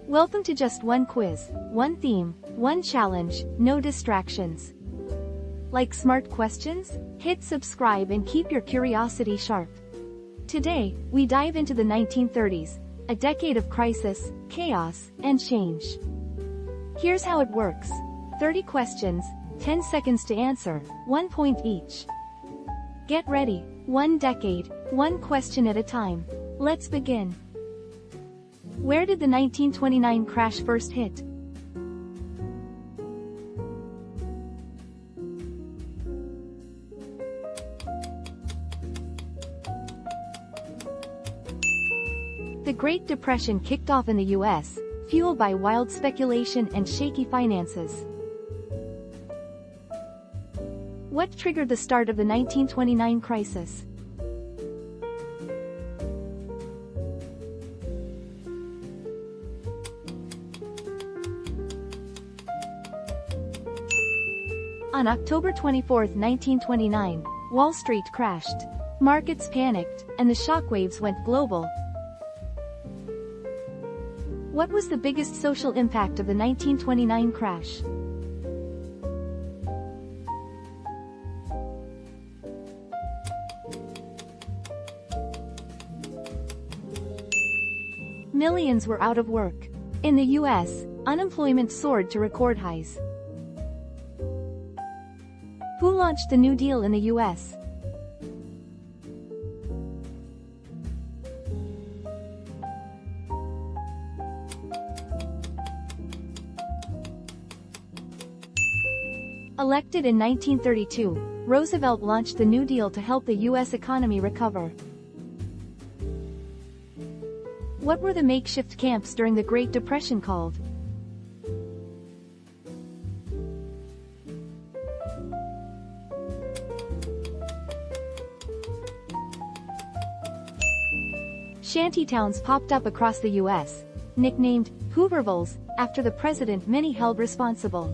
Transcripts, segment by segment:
Welcome to just one quiz, one theme, one challenge, no distractions. Like smart questions? Hit subscribe and keep your curiosity sharp. Today, we dive into the 1930s, a decade of crisis, chaos, and change. Here's how it works. 30 questions, 10 seconds to answer, 1 point each. Get ready, one decade, one question at a time. Let's begin. Where did the 1929 crash first hit? The Great Depression kicked off in the U.S., fueled by wild speculation and shaky finances. What triggered the start of the 1929 crisis? On October 24, 1929, Wall Street crashed. Markets panicked, and the shockwaves went global. What was the biggest social impact of the 1929 crash? Millions were out of work. In the U.S., unemployment soared to record highs. Who launched the New Deal in the U.S.? Elected in 1932, Roosevelt launched the New Deal to help the U.S. economy recover. What were the makeshift camps during the Great Depression called? Shantytowns popped up across the U.S., nicknamed Hoovervilles, after the president many held responsible.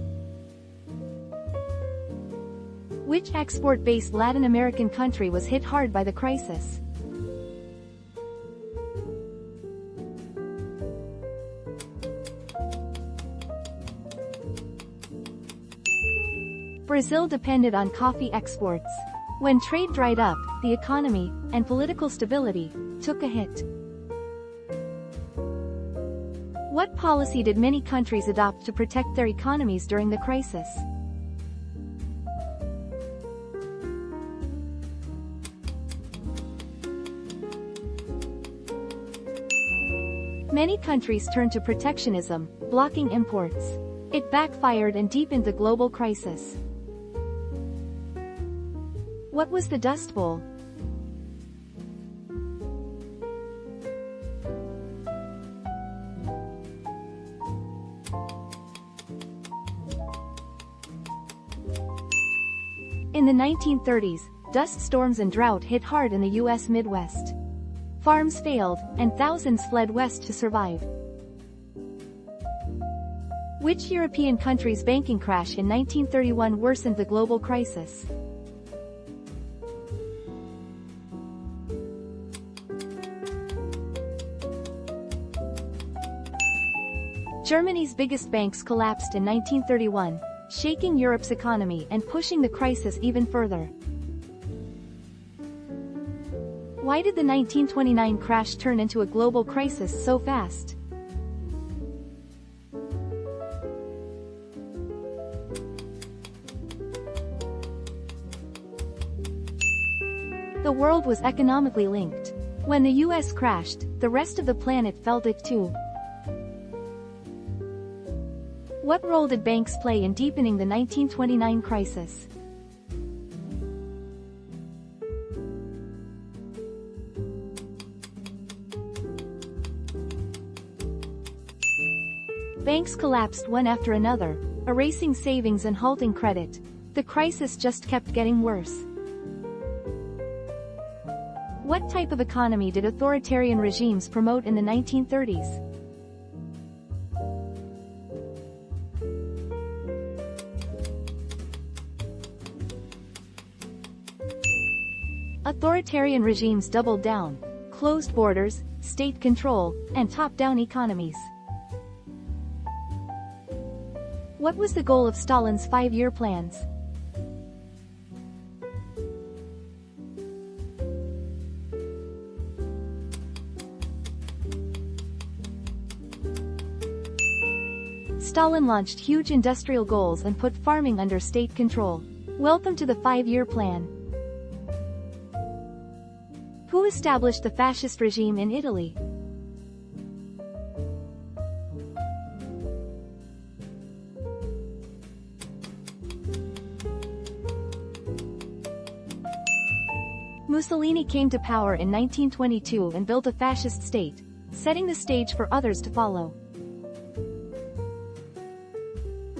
Which export-based Latin American country was hit hard by the crisis? Brazil depended on coffee exports. When trade dried up, the economy, and political stability, took a hit. What policy did many countries adopt to protect their economies during the crisis? Many countries turned to protectionism, blocking imports. It backfired and deepened the global crisis. What was the Dust Bowl? In the 1930s, dust storms and drought hit hard in the U.S. Midwest. Farms failed, and thousands fled west to survive. Which European country's banking crash in 1931 worsened the global crisis? Germany's biggest banks collapsed in 1931, shaking Europe's economy and pushing the crisis even further. Why did the 1929 crash turn into a global crisis so fast? The world was economically linked. When the US crashed, the rest of the planet felt it too. What role did banks play in deepening the 1929 crisis? Banks collapsed one after another, erasing savings and halting credit. The crisis just kept getting worse. What type of economy did authoritarian regimes promote in the 1930s? Authoritarian regimes doubled down, closed borders, state control, and top-down economies. What was the goal of Stalin's 5-year plans? Stalin launched huge industrial goals and put farming under state control. Welcome to the 5-year plan. Who established the fascist regime in Italy? Mussolini came to power in 1922 and built a fascist state, setting the stage for others to follow.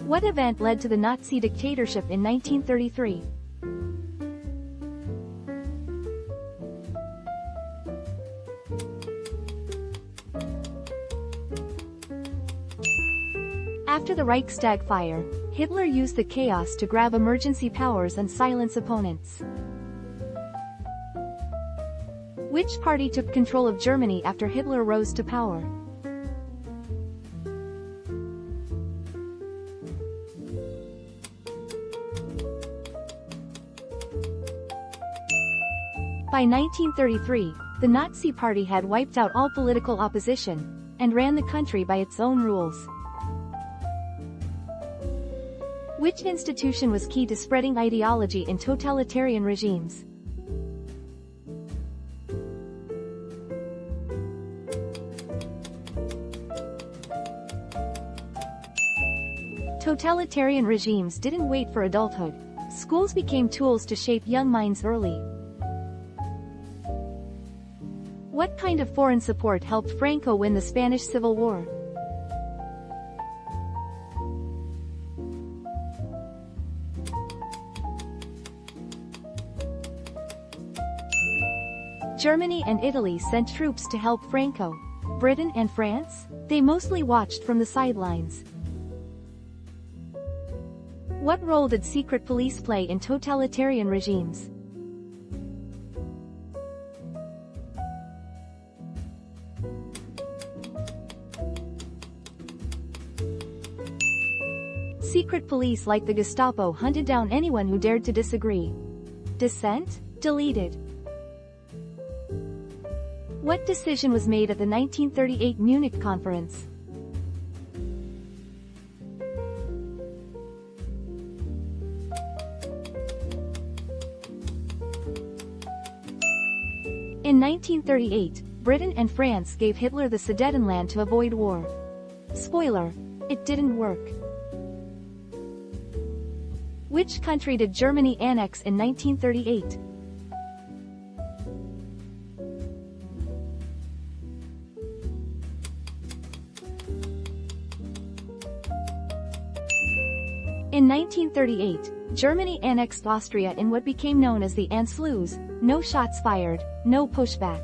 What event led to the Nazi dictatorship in 1933? After the Reichstag fire, Hitler used the chaos to grab emergency powers and silence opponents. Which party took control of Germany after Hitler rose to power? By 1933, the Nazi Party had wiped out all political opposition, and ran the country by its own rules. Which institution was key to spreading ideology in totalitarian regimes? Totalitarian regimes didn't wait for adulthood. Schools became tools to shape young minds early. What kind of foreign support helped Franco win the Spanish Civil War? Germany and Italy sent troops to help Franco. Britain and France? They mostly watched from the sidelines. What role did secret police play in totalitarian regimes? Secret police like the Gestapo hunted down anyone who dared to disagree. Dissent? Deleted. What decision was made at the 1938 Munich Conference? In 1938, Britain and France gave Hitler the Sudetenland to avoid war. Spoiler: it didn't work. Which country did Germany annex in 1938? In 1938, Germany annexed Austria in what became known as the Anschluss, no shots fired, no pushback.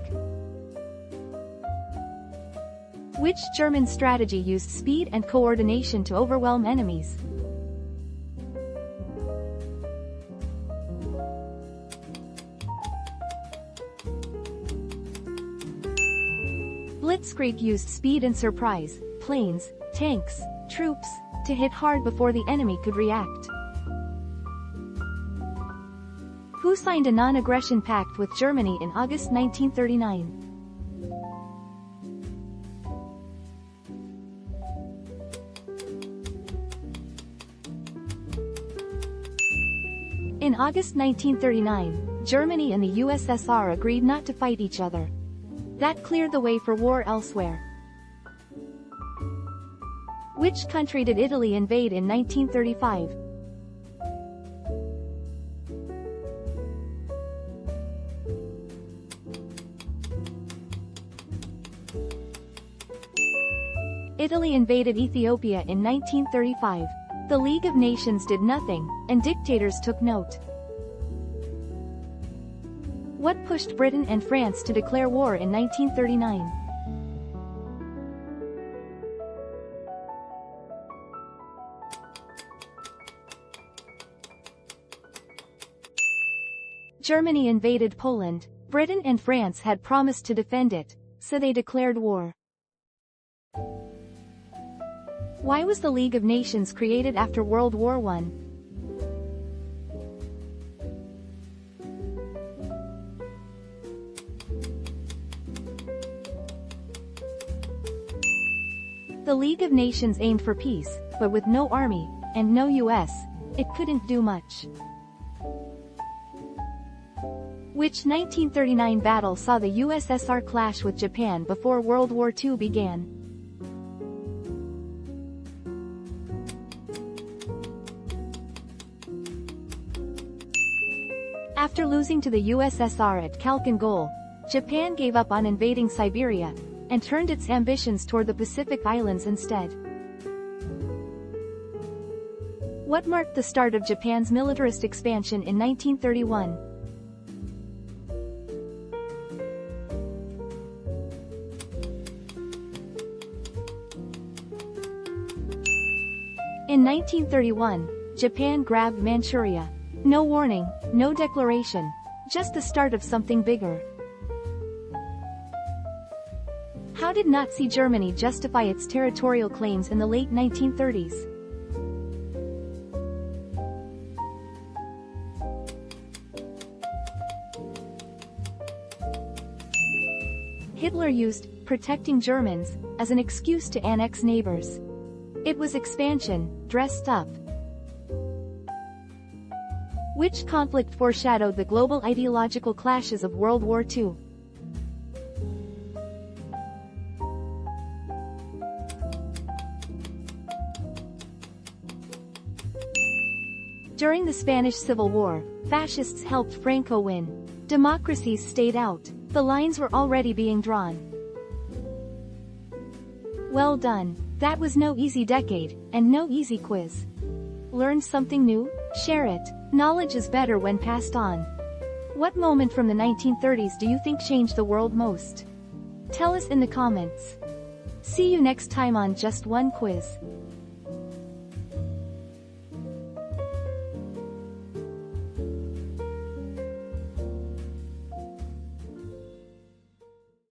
Which German strategy used speed and coordination to overwhelm enemies? Blitzkrieg used speed and surprise, planes, tanks, troops, to hit hard before the enemy could react. Who signed a non-aggression pact with Germany in August 1939? In August 1939, Germany and the USSR agreed not to fight each other. That cleared the way for war elsewhere. Which country did Italy invade in 1935? Italy invaded Ethiopia in 1935. The League of Nations did nothing, and dictators took note. What pushed Britain and France to declare war in 1939? Germany invaded Poland. Britain and France had promised to defend it, so they declared war. Why was the League of Nations created after World War I? The League of Nations aimed for peace, but with no army, and no US, it couldn't do much. Which 1939 battle saw the USSR clash with Japan before World War II began? After losing to the USSR at Khalkhin Gol, Japan gave up on invading Siberia, and turned its ambitions toward the Pacific Islands instead. What marked the start of Japan's militarist expansion in 1931? In 1931, Japan grabbed Manchuria. No warning, no declaration, just the start of something bigger. How did Nazi Germany justify its territorial claims in the late 1930s? Hitler used "protecting Germans" as an excuse to annex neighbors. It was expansion, dressed up. Which conflict foreshadowed the global ideological clashes of World War II? During the Spanish Civil War, fascists helped Franco win. Democracies stayed out. The lines were already being drawn. Well done. That was no easy decade, and no easy quiz. Learned something new? Share it. Knowledge is better when passed on. What moment from the 1930s do you think changed the world most? Tell us in the comments. See you next time on Just One Quiz.